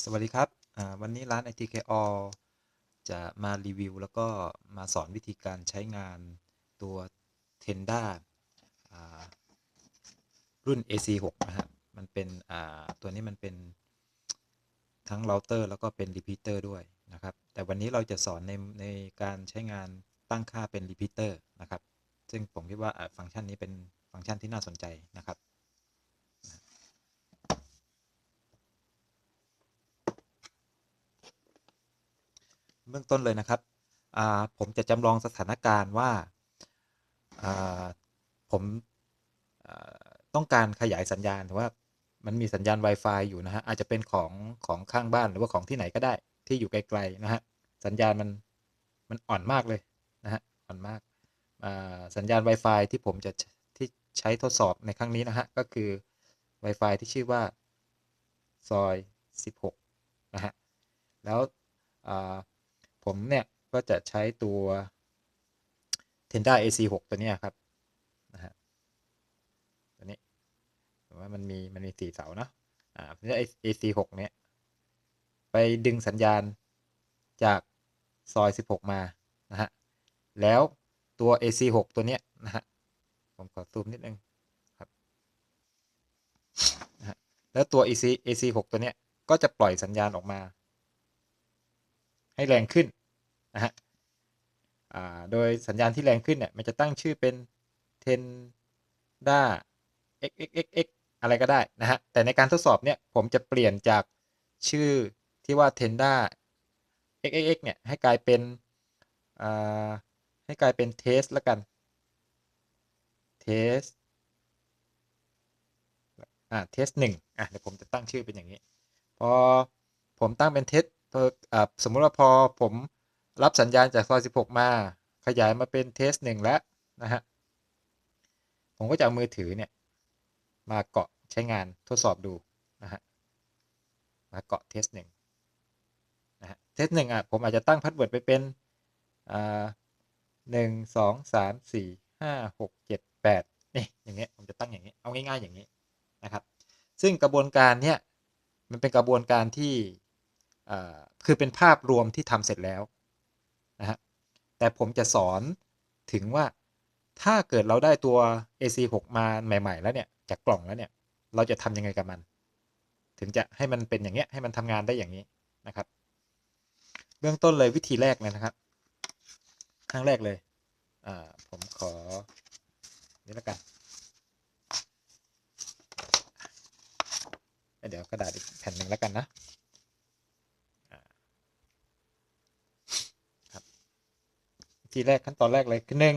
สวัสดีครับวันนี้ร้าน ITK All จะมารีวิวแล้วก็มาสอนวิธีการใช้งานตัว Tenda อ่ารุ่น AC6 นะฮะมันเป็นตัวนี้มันเป็นทั้งเราเตอร์แล้วก็เป็นรีพีเตอร์ด้วยนะครับแต่วันนี้เราจะสอนในการใช้งานตั้งค่าเป็นรีพีเตอร์นะครับซึ่งผมคิดว่าฟังก์ชันนี้เป็นฟังก์ชันที่น่าสนใจนะครับเบื้องต้นเลยนะครับผมจะจำลองสถานการณ์ว่าอ่าผมต้องการขยายสัญญาณว่ามันมีสัญญาณ Wi-Fi อยู่นะฮะอาจจะเป็นของข้างบ้านหรือว่าของที่ไหนก็ได้ที่อยู่ไกลๆนะฮะสัญญาณมันอ่อนมากเลยนะฮะอ่อนมากสัญญาณ Wi-Fi ที่ผมจะที่ใช้ทดสอบในครั้งนี้นะฮะก็คือ Wi-Fi ที่ชื่อว่าซอย16นะฮะแล้วผมเนี่ยก็จะใช้ตัว Tenda AC6 ตัวนี้ครับนะฮะตัวนี้ผมว่ามันมี4 เสาเนาะทีนี้ AC6 เนี่ยไปดึงสัญญาณจากซอย16มานะฮะแล้วตัว AC6 ตัวเนี้ยนะฮะผมขอซูมนิดนึงครับนะฮะแล้วตัว AC6 ตัวเนี้ยก็จะปล่อยสัญญาณออกมาให้แรงขึ้นนะฮะโดยสัญญาณที่แรงขึ้นเนี่ยมันจะตั้งชื่อเป็น Tenda XXXX อะไรก็ได้นะฮะแต่ในการทดสอบเนี่ยผมจะเปลี่ยนจากชื่อที่ว่า Tenda XXX เนี่ยให้กลายเป็นอ่าให้กลายเป็น Test แล้วกัน Test Test 1เดี๋ยวผมจะตั้งชื่อเป็นอย่างนี้พอผมตั้งเป็น Test สมมุติว่าพอผมรับสัญญาณจากซอย16มาขยายมาเป็น Test 1แล้วนะฮะผมก็จะเอามือถือเนี่ยมาเกาะใช้งานทดสอบดูนะฮะมาเกาะ Test 1นะฮะ Test 1ผมอาจจะตั้งพาสเวิร์ดไปเป็นอ่า1 2 3 4 5 6 7 8นี่อย่างเงี้ยผมจะตั้งอย่างนี้เอาง่ายๆอย่างนี้นะครับซึ่งกระบวนการเนี้ยมันเป็นกระบวนการที่คือเป็นภาพรวมที่ทำเสร็จแล้วนะฮะแต่ผมจะสอนถึงว่าถ้าเกิดเราได้ตัว AC6 มาใหม่ๆแล้วเนี่ยจากกล่องแล้วเนี่ยเราจะทำยังไงกับมันถึงจะให้มันเป็นอย่างเงี้ยให้มันทำงานได้อย่างนี้นะครับเบื้องต้นเลยวิธีแรกเลยนะครับครั้งแรกเลยผมขอนี่แล้วกันเดี๋ยวกระดาษอีกแผ่นหนึ่งแล้วกันนะวิธีแรกขั้นตอนแรกเลยคือหนึ่ง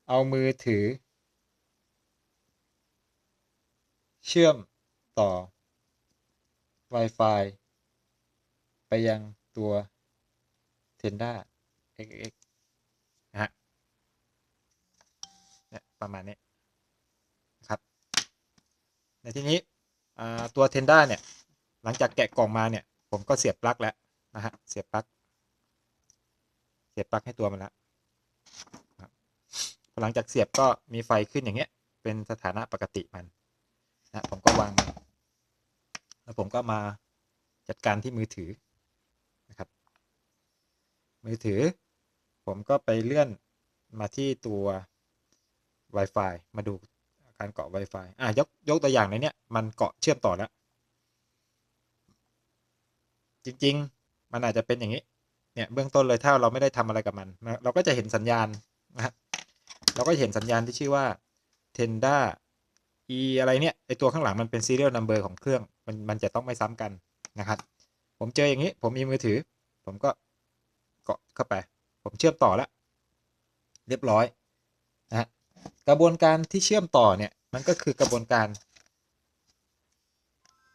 เอามือถือเชื่อมต่อ Wi-Fi ไปยังตัว Tenda XX นะฮะเนี่ยประมาณนี้ครับในที่นี้ตัว Tenda เนี่ยหลังจากแกะกล่องมาเนี่ยผมก็เสียบปลั๊กแล้วนะฮะเสียบปลั๊กให้ตัวมันแล้วหลังจากเสียบก็มีไฟขึ้นอย่างเงี้ยเป็นสถานะปกติมันนะผมก็วางแล้วผมก็มาจัดการที่มือถือนะครับมือถือผมก็ไปเลื่อนมาที่ตัว Wi-Fi มาดูการเกาะ Wi-Fi ยกตัวอย่างในเนี้ยมันเกาะเชื่อมต่อแล้วจริงๆมันอาจจะเป็นอย่างนี้เนี่ยเบื้องต้นเลยถ้าเราไม่ได้ทำอะไรกับมันเราก็จะเห็นสัญญาณนะฮะเราก็เห็นสัญญาณที่ชื่อว่า Tenda E อะไรเนี่ยไอตัวข้างหลังมันเป็น serial number ของเครื่องมันจะต้องไม่ซ้ำกันนะครับผมเจออย่างนี้ผมมีมือถือผมก็เกาะเข้าไปผมเชื่อมต่อแล้วเรียบร้อยนะฮะกระบวนการที่เชื่อมต่อเนี่ยมันก็คือกระบวนการ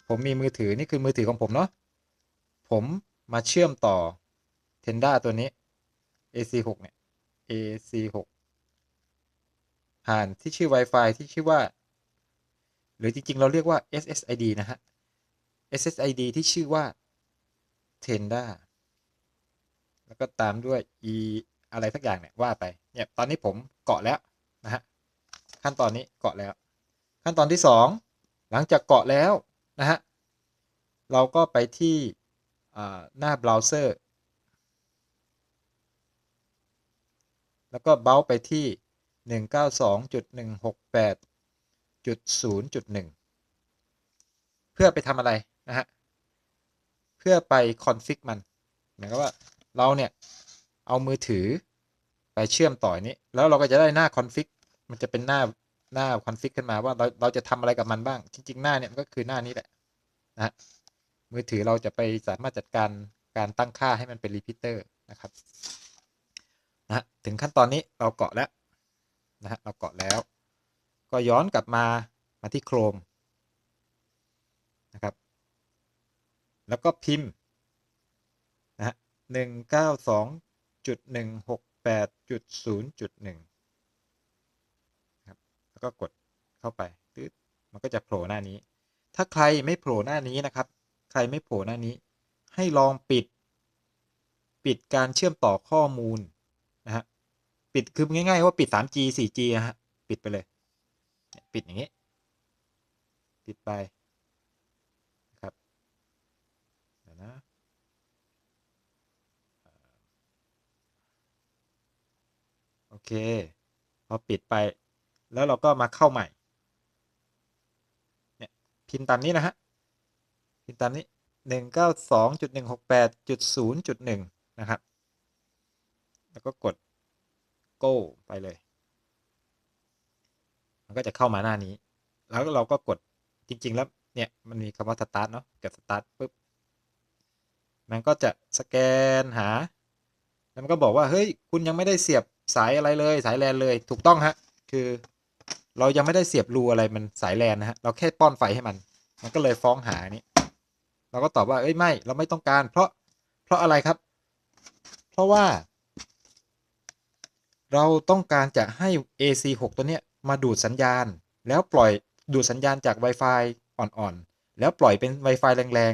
ผมมีมือถือนี่คือมือถือของผมเนาะผมมาเชื่อมต่อ Tenda ตัวนี้ AC6 เนี่ย AC6 ผ่านที่ชื่อ Wi-Fi ที่ชื่อว่าหรือจริงๆเราเรียกว่า SSID นะฮะ SSID ที่ชื่อว่า Tenda แล้วก็ตามด้วย E อะไรสักอย่างเนี่ยว่าไปเนี่ยตอนนี้ผมเกาะแล้วนะฮะขั้นตอนนี้เกาะแล้วขั้นตอนที่2หลังจากเกาะแล้ว นะฮะเราก็ไปที่หน้าเบราว์เซอร์แล้วก็เบราว์ไปที่ 192.168.0.1 เพื่อไปทำอะไรนะฮะเพื่อไปคอนฟิกมันหมายความว่าเราเนี่ยเอามือถือไปเชื่อมต่อนี้แล้วเราก็จะได้หน้าคอนฟิกมันจะเป็นหน้าคอนฟิกขึ้นมาว่าเราจะทำอะไรกับมันบ้างจริงๆหน้าเนี่ยมันก็คือหน้านี้แหละนะฮะมือถือเราจะไปสามารถจัดการตั้งค่าให้มันเป็นรีพีเตอร์นะครับนะถึงขั้นตอนนี้เราเกาะแล้วนะฮะเราเกาะแล้วก็ย้อนกลับมาที่ Chrome นะครับแล้วก็พิมพ์นะฮะ192.168.0.1ครับแล้วก็กดเข้าไปตึ๊ดมันก็จะโผล่หน้านี้ถ้าใครไม่โผล่หน้านี้นะครับใครไม่โผล่หน้านี้ให้ลองปิดการเชื่อมต่อข้อมูลนะฮะปิดคือง่ายๆว่าปิด 3G 4G นะฮะปิดไปเลยปิดอย่างนี้ปิดไปครับเดี๋ยวนะโอเคพอปิดไปแล้วเราก็มาเข้าใหม่เนี่ยพิมพ์ตามนี้นะฮะพิมพ์ตามนี้192.168.0.1นะครับแล้วก็กด go ไปเลยมันก็จะเข้ามาหน้านี้แล้วเราก็กดจริงๆแล้วเนี่ยมันมีคำว่า start เนาะกด start ปุ๊บมันก็จะสแกนหาแล้วมันก็บอกว่าเฮ้ยคุณยังไม่ได้เสียบสายอะไรเลยสายแลนเลยถูกต้องฮะคือเรายังไม่ได้เสียบรูอะไรมันสายแลนนะฮะเราแค่ป้อนไฟให้มันก็เลยฟ้องหานี้เราก็ตอบว่าเอ้ยไม่เราไม่ต้องการเพราะอะไรครับเพราะว่าเราต้องการจะให้ AC6 ตัวเนี้ยมาดูดสัญญาณแล้วปล่อยดูดสัญญาณจาก Wi-Fi อ่อนๆแล้วปล่อยเป็น Wi-Fi แรง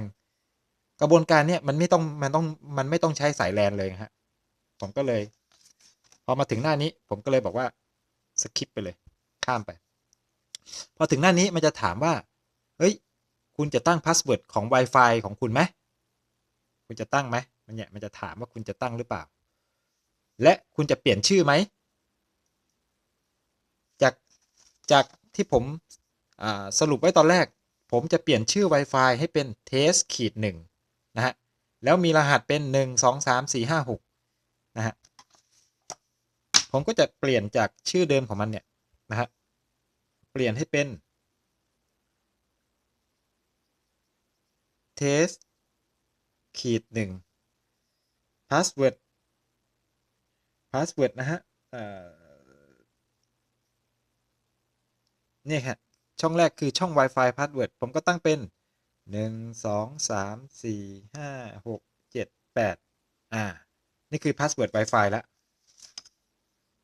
ๆกระบวนการเนี้ยมันไม่ต้องใช้สายแลนเลยฮะผมก็เลยพอมาถึงหน้านี้ผมก็เลยบอกว่าสคิปไปเลยข้ามไปพอถึงหน้านี้มันจะถามว่าเฮ้ยคุณจะตั้งพาสเวิร์ดของ Wi-Fi ของคุณไหมคุณจะตั้งไหมมันจะถามว่าคุณจะตั้งหรือเปล่าและคุณจะเปลี่ยนชื่อไหมจากจากที่ผมสรุปไว้ตอนแรกผมจะเปลี่ยนชื่อ Wi-Fi ให้เป็น test ขีดหนึ่งนะฮะแล้วมีรหัสเป็น1 2 3 4 5 6นะฮะผมก็จะเปลี่ยนจากชื่อเดิมของมันเนี่ยนะฮะเปลี่ยนให้เป็น test ขีดหนึ่ง password password นะฮะนี่ครับช่องแรกคือช่อง Wi-Fi password ผมก็ตั้งเป็น1 2 3 4 5 6 7 8อ่านี่คือ password Wi-Fi แล้ว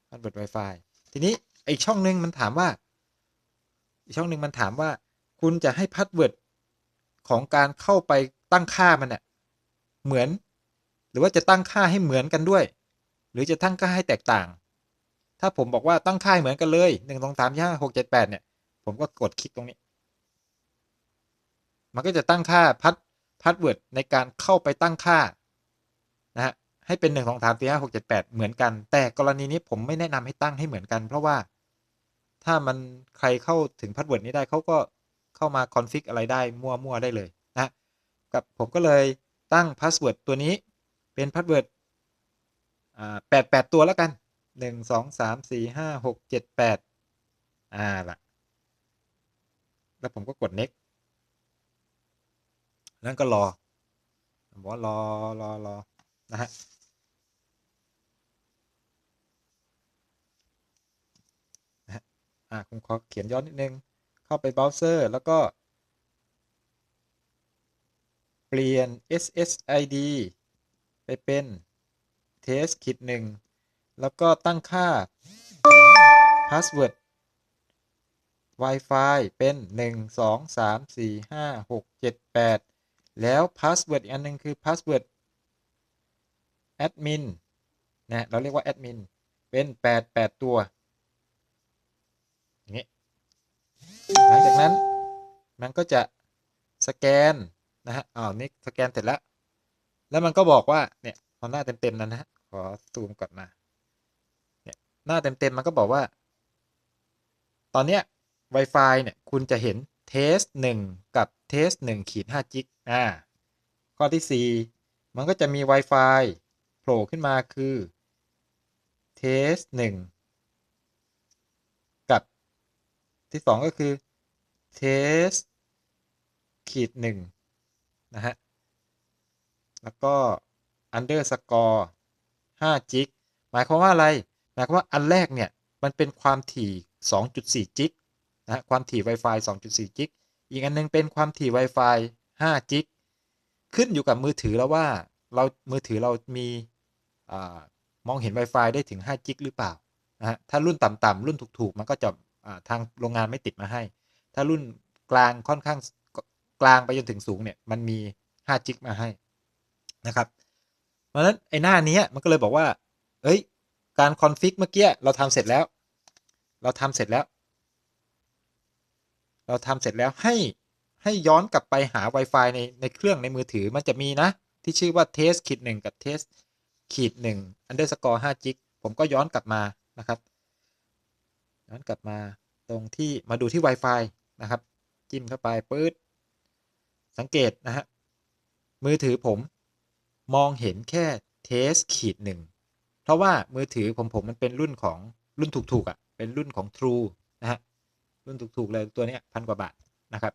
password Wi-Fi ทีนี้อีกช่องหนึ่งมันถามว่าคุณจะให้ password ของการเข้าไปตั้งค่ามันเนี่ยเหมือนหรือว่าจะตั้งค่าให้เหมือนกันด้วยหรือจะตั้งค่าให้แตกต่างถ้าผมบอกว่าตั้งค่าเหมือนกันเลย1 2 3 4 5 6 7 8เนี่ยผมก็กดคลิกตรงนี้มันก็จะตั้งค่าพาสเวิร์ดในการเข้าไปตั้งค่านะฮะให้เป็น1 2 3 4 5 6 7 8เหมือนกันแต่กรณีนี้ผมไม่แนะนำให้ตั้งให้เหมือนกันเพราะว่าถ้ามันใครเข้าถึงพาสเวิร์ดนี้ได้เขาก็เข้ามาคอนฟิกอะไรได้มั่วๆได้เลยนะกับผมก็เลยตั้งพาสเวิร์ดตัวนี้เป็นพาสเวิร์ด8ตัวแล้วกัน1 2 3 4 5 6 7 8ล่ะแล้วผมก็กด next แล้วก็รอบอกว่ารอนะฮะผมขอเขียนย้อนนิดนึงเข้าไปเบราว์เซอร์แล้วก็เปลี่ยน SSID ไปเป็น test ขีดหนึ่งแล้วก็ตั้งค่า password Wi-Fi เป็น1 2 3 4 5 6 7 8แล้ว password อีกอันนึงคือ password admin นะเราเรียกว่า admin เป็น8ตัวอย่างนี้หลังจากนั้นมันก็จะ สแกนนะฮะนี่สแกนเสร็จแล้วมันก็บอกว่าเนี่ยพอหน้าเต็มๆนั้นนะฮะขอซูมก่อนมาเนี่ยหน้าเต็มๆมันก็บอกว่าตอนเนี้ย Wi-Fi เนี่ยคุณจะเห็นเทส1กับเทส1.5 จิกข้อที่4มันก็จะมี Wi-Fi โผล่ขึ้นมาคือเทส1กับที่2ก็คือเทส1นะฮะแล้วก็ underscore 5 จิกหมายความว่าอะไรหมายความว่าอันแรกเนี่ยมันเป็นความถี่ 2.4 จิกนะฮะความถี่ Wi-Fi 2.4 จิกอีกอันนึงเป็นความถี่ Wi-Fi 5 จิกขึ้นอยู่กับมือถือแล้วว่ามือถือเรามีมองเห็น Wi-Fi ได้ถึง5 จิกหรือเปล่านะฮะถ้ารุ่นต่ำๆรุ่นถูกๆมันก็จะทางโรงงานไม่ติดมาให้ถ้ารุ่นกลางค่อนข้างกลางไปจนถึงสูงเนี่ยมันมี5 จิกมาให้นะครับเพราะฉะนั้นไอ้หน้านี้มันก็เลยบอกว่าเอ้ยการคอนฟิกเมื่อกี้เราทำเสร็จแล้วให้ย้อนกลับไปหา Wi-Fi ในเครื่องในมือถือมันจะมีนะที่ชื่อว่าเทสขีดหนึ่งกับเทสขีดหนึ่ง underscore 5 จิกผมก็ย้อนกลับมานะครับย้อนกลับมาตรงที่มาดูที่ Wi-Fi นะครับจิ้มเข้าไปปื๊ดสังเกตนะฮะมือถือผมมองเห็นแค่เทสขีดหนึ่งเพราะว่ามือถือผมมันเป็นรุ่นของรุ่นถูกๆเป็นรุ่นของ True นะฮะรุ่นถูกๆเลยตัวนี้1,000 กว่าบาทนะครับ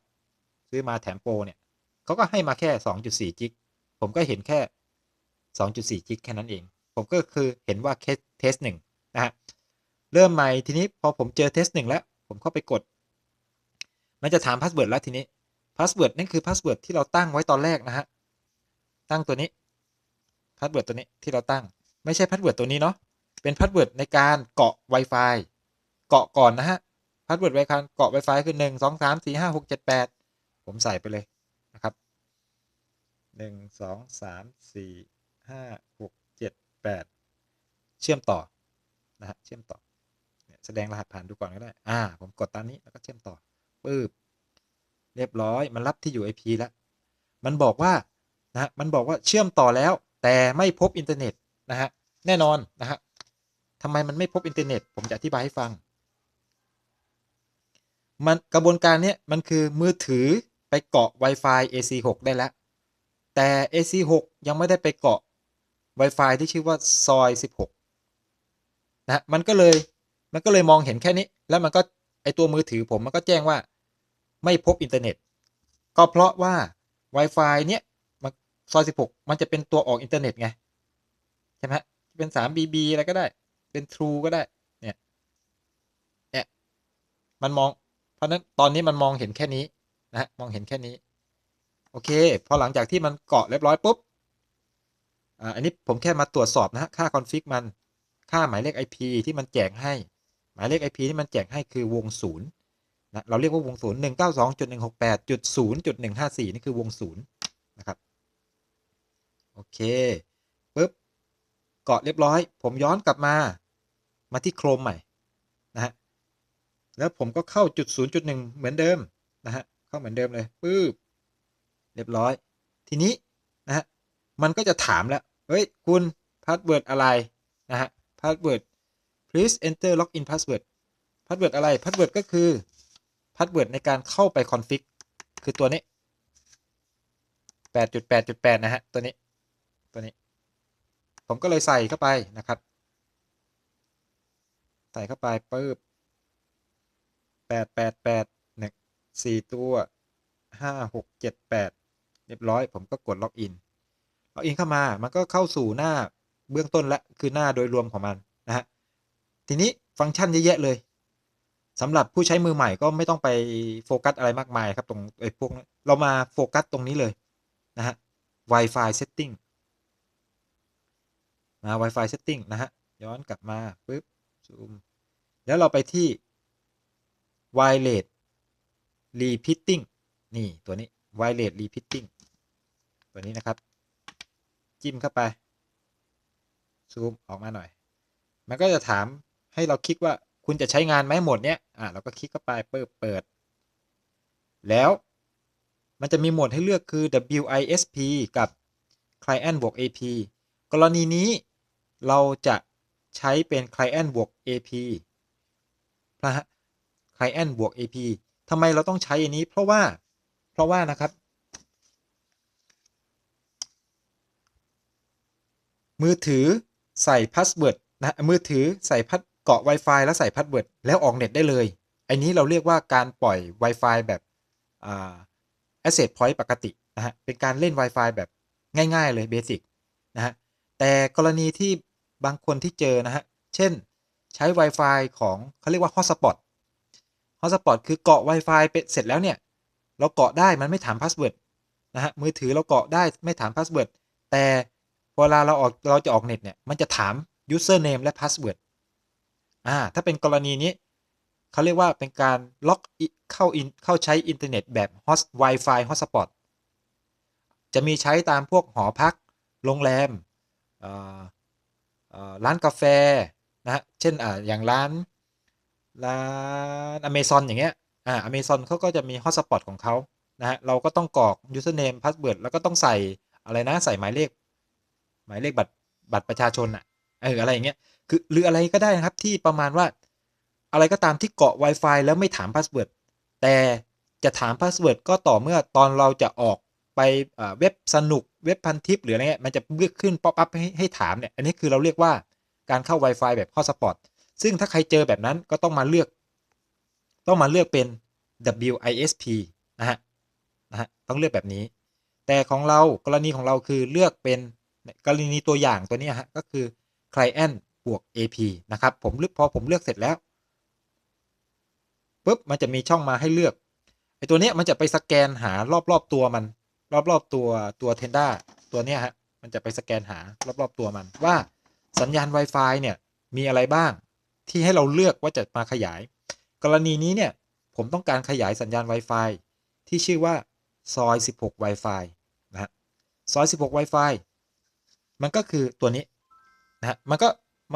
ซื้อมาแถมโปรเนี่ยเขาก็ให้มาแค่ 2.4 จิกผมก็เห็นแค่ 2.4 จิกแค่นั้นเองผมก็คือเห็นว่าเทสหนึ่งนะฮะเริ่มใหม่ทีนี้พอผมเจอเทสหนึ่งแล้วผมเข้าไปกดมันจะถามพาสเวิร์ดแล้วทีนี้พาสเวิร์ดนั่นคือพาสเวิร์ดที่เราตั้งไว้ตอนแรกนะฮะตั้งตัวนี้พาสเวิร์ดตัวนี้ที่เราตั้งไม่ใช่พาสเวิร์ดตัวนี้เนาะเป็นพาสเวิร์ดในการเกาะ Wi-Fi เกาะก่อนนะฮะพาสเวิร์ด Wi-Fi เกาะ Wi-Fi คือ1 2 3 4 5 6 7 8ผมใส่ไปเลยนะครับ1 2 3 4 5 6 7 8เชื่อมต่อนะฮะเชื่อมต่อแสดงรหัสผ่านดูก่อนก็ได้ผมกดตามนี้แล้วก็เชื่อมต่อปึ๊บเรียบร้อยมันรับที่อยู่ IP แล้วมันบอกว่านะมันบอกว่าเชื่อมต่อแล้วแต่ไม่พบอินเทอร์เน็ตนะฮะแน่นอนนะฮะทำไมมันไม่พบอินเทอร์เน็ตผมจะอธิบายให้ฟังมันกระบวนการนี้มันคือมือถือไปเกาะ Wi-Fi AC6 ได้แล้วแต่ AC6 ยังไม่ได้ไปเกาะ Wi-Fi ที่ชื่อว่าซอย16นะมันก็เลยมองเห็นแค่นี้แล้วมันก็ไอตัวมือถือผมมันก็แจ้งว่าไม่พบอินเทอร์เน็ตก็เพราะว่า Wi-Fi เนี้ยซอย16มันจะเป็นตัวออกอินเทอร์เน็ตไงใช่ไหมเป็น 3BB อะไรก็ได้เป็น True ก็ได้เนี่ยมันมองเพราะนั้นตอนนี้มันมองเห็นแค่นี้นะฮะมองเห็นแค่นี้โอเคพอหลังจากที่มันเกาะเรียบร้อยปุ๊บอันนี้ผมแค่มาตรวจสอบนะฮะค่าคอนฟิกมันค่าหมายเลข IP ที่มันแจกให้หมายเลข IP ที่มันแจกให้คือวงศูนย์นะเราเรียกว่าวงศูนย์192.168.0.154นี่คือวงศูนย์นะครับโอเคปุ๊บเกาะเรียบร้อยผมย้อนกลับมาที่โครมใหม่นะฮะแล้วผมก็เข้าจุด0.1เหมือนเดิมนะฮะเข้าเหมือนเดิมเลยปึ๊บเรียบร้อยทีนี้นะฮะมันก็จะถามแล้วเฮ้ยคุณพาสเวิร์ดอะไรนะฮะพาสเวิร์ด please enter login password พาสเวิร์ดอะไรพาสเวิร์ดก็คือพาสเวิร์ดในการเข้าไปคอนฟิกคือตัวนี้ 8.8.8 นะฮะตัวนี้ผมก็เลยใส่เข้าไปนะครับใส่เข้าไปปึ๊บ888 4 ตัว5678เรียบร้อยผมก็กดล็อกอินเข้ามามันก็เข้าสู่หน้าเบื้องต้นและคือหน้าโดยรวมของมันนะฮะทีนี้ฟังก์ชันเยอะแยะเลยสำหรับผู้ใช้มือใหม่ก็ไม่ต้องไปโฟกัสอะไรมากมายครับตรงไอ้พวกนี้เรามาโฟกัสตรงนี้เลยนะฮะ Wi-Fi setting Wi-Fi setting นะฮะย้อนกลับมาปึ๊บซูมแล้วเราไปที่ wireless repeating นี่ตัวนี้ wireless repeating ตัวนี้นะครับจิ้มเข้าไปซูมออกมาหน่อยมันก็จะถามให้เราคลิกว่าคุณจะใช้งานไหมโหมดเนี้ยเราก็คลิกเข้าไปเปิดแล้ว มันจะมีโหมดให้เลือกคือ WISP กับ Client บวก AP กรณีนี้เราจะใช้เป็น Client บวก AP นะฮะ Client บวก AP ทำไมเราต้องใช้อันนี้เพราะว่านะครับมือถือใส่พาสเวิร์ดนะมือถือใส่เกาะ Wi-Fi แล้วใส่พาสเวิร์ดแล้วออกเน็ตได้เลยอันนี้เราเรียกว่าการปล่อย Wi-Fi แบบAccess Point ปกตินะฮะเป็นการเล่น Wi-Fi แบบง่ายๆเลยเบสิกนะฮะแต่กรณีที่บางคนที่เจอนะฮะเช่นใช้ Wi-Fi ของเขาเรียกว่า Hotspot Hotspot คือเกาะ Wi-Fi เป็นเสร็จแล้วเนี่ยเราเกาะได้มันไม่ถามพาสเวิร์ดนะฮะมือถือเราเกาะได้ไม่ถามพาสเวิร์ดแต่เวลาเราจะออกเน็ตเนี่ยมันจะถาม username และ password ถ้าเป็นกรณีนี้เขาเรียกว่าเป็นการล็อกเข้าใช้อินเทอร์เน็ตแบบ Wi-Fi hotspot จะมีใช้ตามพวกหอพักโรงแรมร้านกาแฟนะฮะเช่นอย่างร้านอเมซอนอย่างเงี้ยอเมซอนเขาก็จะมีฮอตสปอตของเขานะฮะเราก็ต้องกรอก username password แล้วก็ต้องใส่อะไรนะใส่หมายเลขบัตรประชาชนอะไรอย่างเงี้ยคือหรืออะไรก็ได้นะครับที่ประมาณว่าอะไรก็ตามที่เกาะ Wi-Fi แล้วไม่ถามพาสเวิร์ดแต่จะถามพาสเวิร์ดก็ต่อเมื่อตอนเราจะออกไปเว็บสนุกเว็บพันทิปหรืออะไรเงี้ยมันจะเลือกขึ้นป๊อปอัพให้ถามเนี่ยอันนี้คือเราเรียกว่าการเข้า Wi-Fi แบบ Hotspot ซึ่งถ้าใครเจอแบบนั้นก็ต้องมาเลือกเป็น WISP นะฮะต้องเลือกแบบนี้แต่ของเรากรณีของเราคือเลือกเป็นกรณีตัวอย่างตัวนี้ฮะก็คือ Client บวก AP นะครับพอผมเลือกเสร็จแล้วปุ๊บมันจะมีช่องมาให้เลือกไอตัวนี้มันจะไปสแกนหารอบๆตัวมันรอบๆตัวเทนด้าตัวนี้ฮะมันจะไปสแกนหารอบๆตัวมันว่าสัญญาณ Wi-Fi เนี่ยมีอะไรบ้างที่ให้เราเลือกว่าจะมาขยายกรณีนี้เนี่ยผมต้องการขยายสัญญาณ Wi-Fi ที่ชื่อว่าซอย16 Wi-Fi นะฮะซอย16 Wi-Fi มันก็คือตัวนี้นะฮะมั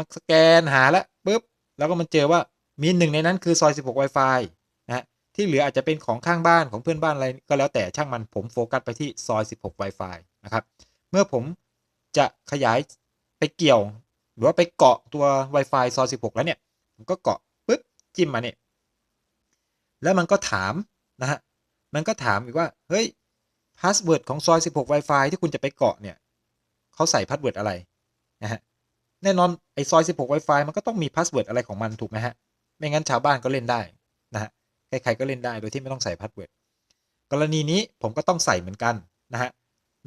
นสแกนหาแล้วปุ๊บแล้วก็มันเจอว่ามีหนึ่งในนั้นคือซอย16 Wi-Fi นะฮะที่เหลืออาจจะเป็นของข้างบ้านของเพื่อนบ้านอะไรก็แล้วแต่ช่างมันผมโฟกัสไปที่ซอย16 Wi-Fi นะครับเมื่อผมจะขยายไปเกี่ยวหรือว่าไปเกาะตัว Wi-Fi ซอย16แล้วเนี่ยผมก็เกาะปุ๊บจิ้มมาเนี่ยแล้วมันก็ถามนะฮะมันก็ถามอีกว่าเฮ้ยพาสเวิร์ดของซอย16 Wi-Fi ที่คุณจะไปเกาะเนี่ยเขาใส่พาสเวิร์ดอะไรนะฮะแน่นอนไอ้ซอย16 Wi-Fi มันก็ต้องมีพาสเวิร์ดอะไรของมันถูกไหมฮะไม่งั้นชาวบ้านก็เล่นได้นะฮะใครๆก็เล่นได้โดยที่ไม่ต้องใส่พาสเวิร์ดกรณีนี้ผมก็ต้องใส่เหมือนกันนะฮะ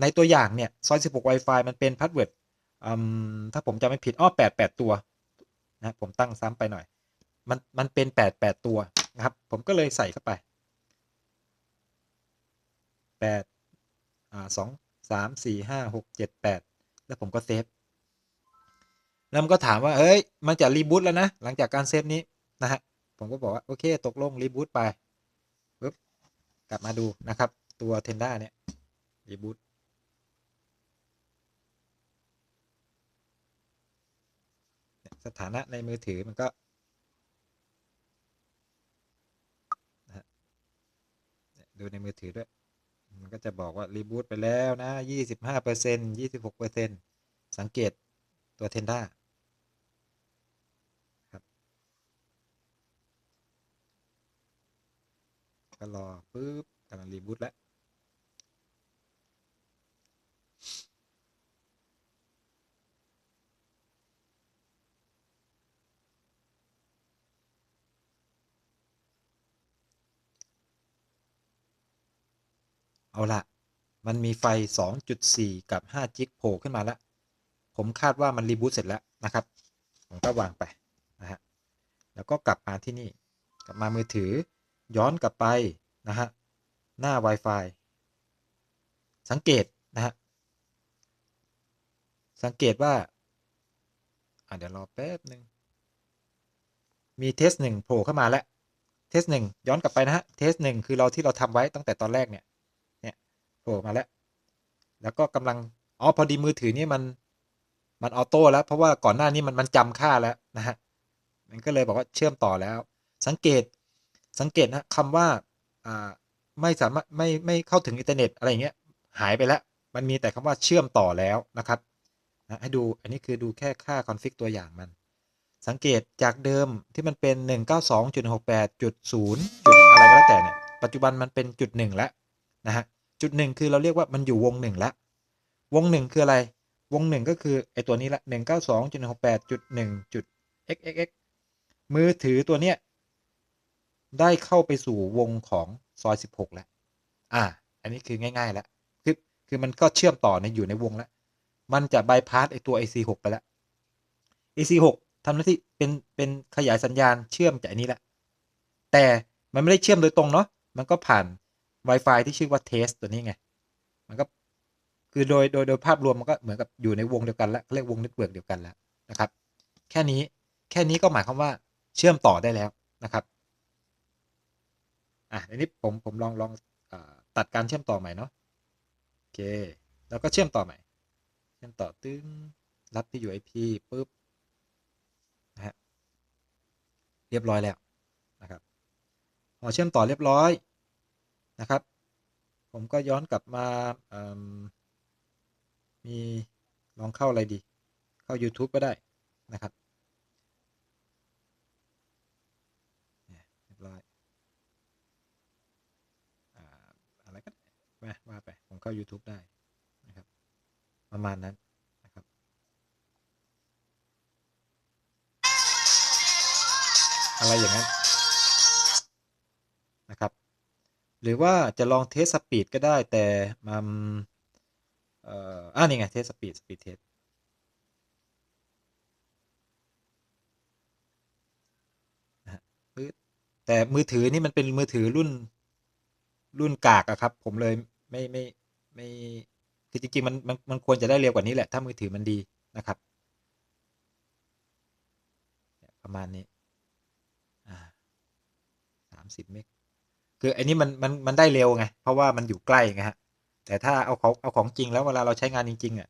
ในตัวอย่างเนี่ยซอย16 Wi-Fi มันเป็นพาสเวิร์ดถ้าผมจำไม่ผิด88ตัวนะผมตั้งซ้ำไปหน่อยมันเป็น88ตัวนะครับผมก็เลยใส่เข้าไป82 3 4 5 6 7 8แล้วผมก็เซฟแล้วมันก็ถามว่าเฮ้ยมันจะรีบูตแล้วนะหลังจากการเซฟนี้นะฮะผมก็บอกว่าโอเคตกลงรีบูตไปปึ๊บกลับมาดูนะครับตัว Tenda เนี่ยรีบูตสถานะในมือถือมันก็นะฮะดูในมือถือด้วยมันก็จะบอกว่ารีบูตไปแล้วนะ25% 26%สังเกตตัว Tenda ครับก็รอปึ๊บกำลังรีบูตแล้ว เอาละมันมีไฟ 2.4 กับ 5 จิกโผล่ขึ้นมาแล้ว ผมคาดว่ามันรีบูตเสร็จแล้วนะครับ ผมก็วางไปนะฮะแล้วก็กลับมาที่นี่ กลับมามือถือ ย้อนกลับไปนะฮะหน้า Wi-Fi สังเกตนะฮะสังเกตว่าเดี๋ยวรอแป๊บหนึ่งมีเทสหนึ่งโผล่เข้ามาแล้วเทสหนึ่งย้อนกลับไปนะฮะเทสหนึ่งคือที่เราทำไว้ตั้งแต่ตอนแรกเนี่ยโผล่มาแล้วแล้วก็กำลังพอดีมือถือนี่มันออโต้แล้วเพราะว่าก่อนหน้านี้มันจำค่าแล้วนะฮะมันก็เลยบอกว่าเชื่อมต่อแล้วสังเกตนะคำว่าอ่า ไม่สามารถไม่เข้าถึงอินเทอร์เน็ตอะไรอย่างเงี้ยหายไปแล้วมันมีแต่คำว่าเชื่อมต่อแล้วนะครับนะให้ดูอันนี้คือดูแค่ค่าคอนฟิกตัวอย่างมันสังเกตจากเดิมที่มันเป็น 192.168.0 จุดอะไรก็แล้วแต่เนี่ยปัจจุบันมันเป็นจุดหนึ่งแล้วนะฮะจุดหนึ่งคือเราเรียกว่ามันอยู่วงหนึ่งแล้ววงหนึ่งคืออะไรวงหนึ่งก็คือไอตัวนี้ละ192.168.1.xxx มือถือตัวเนี้ยได้เข้าไปสู่วงของซอย16แล้วอันนี้คือง่ายๆแล้วคือมันก็เชื่อมต่อในอยู่ในวงแล้วมันจะบายพาสไอตัว AC6 ไปแล้ว AC6 ทำหน้าที่เป็นขยายสัญญาณเชื่อมจากอันนี้แหละแต่มันไม่ได้เชื่อมโดยตรงเนาะมันก็ผ่าน Wi-Fi ที่ชื่อว่า Test ตัวนี้ไงมันก็คือโดยภาพรวมมันก็เหมือนกับอยู่ในวงเดียวกันแล้วเรียกวงเน็ตเวิร์กเดียวกันแล้วนะครับแค่นี้ก็หมายความว่าเชื่อมต่อได้แล้วนะครับอันนี้ผมลองตัดการเชื่อมต่อใหม่เนาะโอเคแล้วก็เชื่อมต่อใหม่เชื่อมต่อตึ้งรับที่อยู่ IP ปุ๊บนะฮะเรียบร้อยแล้วนะครับพอเชื่อมต่อเรียบร้อยนะครับผมก็ย้อนกลับมามีลองเข้าอะไรดีเข้า YouTube ก็ได้นะครับเรียบร้อยอะไรก็ว่าไปผมเข้า YouTube ได้นะครับประมาณนั้นนะครับอะไรอย่างนั้นนะครับหรือว่าจะลองเทสสปีดก็ได้แต่มันนี่ไงเทสสปีดเทสนะฮะแต่มือถือนี่มันเป็นมือถือรุ่นกากอะครับผมเลยไม่คือจริงๆมันควรจะได้เร็วกว่านี้แหละถ้ามือถือมันดีนะครับประมาณนี้อ่า30 เมกคืออันนี้มันได้เร็วไงเพราะว่ามันอยู่ใกล้ไงฮะแต่ถ้าเอาของจริงแล้วเวลาเราใช้งานจริงๆอ่ะ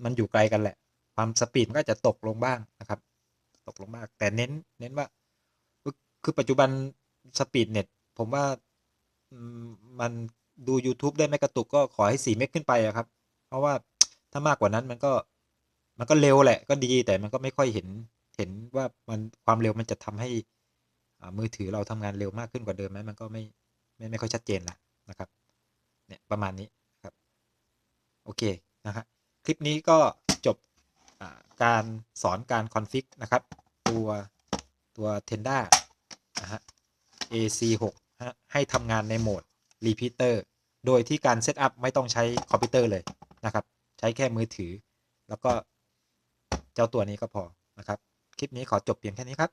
มันอยู่ไกลกันแหละความสปีดมันก็จะตกลงบ้างนะครับตกลงมากแต่เน้นว่าคือปัจจุบันสปีดเน็ตผมว่าอืมมันดู YouTube ได้ไม่กระตุกก็ขอให้4 เมกขึ้นไปอะครับเพราะว่าถ้ามากกว่านั้นมันก็เร็วแหละก็ดีแต่มันก็ไม่ค่อยเห็นว่ามันความเร็วมันจะทำให้มือถือเราทำงานเร็วมากขึ้นกว่าเดิมไหมมันก็ไม่ค่อยชัดเจนละนะครับเนี่ยประมาณนี้ครับโอเคนะฮะคลิปนี้ก็จบการสอนการคอนฟิกนะครับตัวตัว Tenda นะฮะ AC6 ให้ทำงานในโหมด Repeater โดยที่การเซตอัพไม่ต้องใช้คอมพิวเตอร์เลยนะครับใช้แค่มือถือแล้วก็เจ้าตัวนี้ก็พอนะครับคลิปนี้ขอจบเพียงแค่นี้ครับ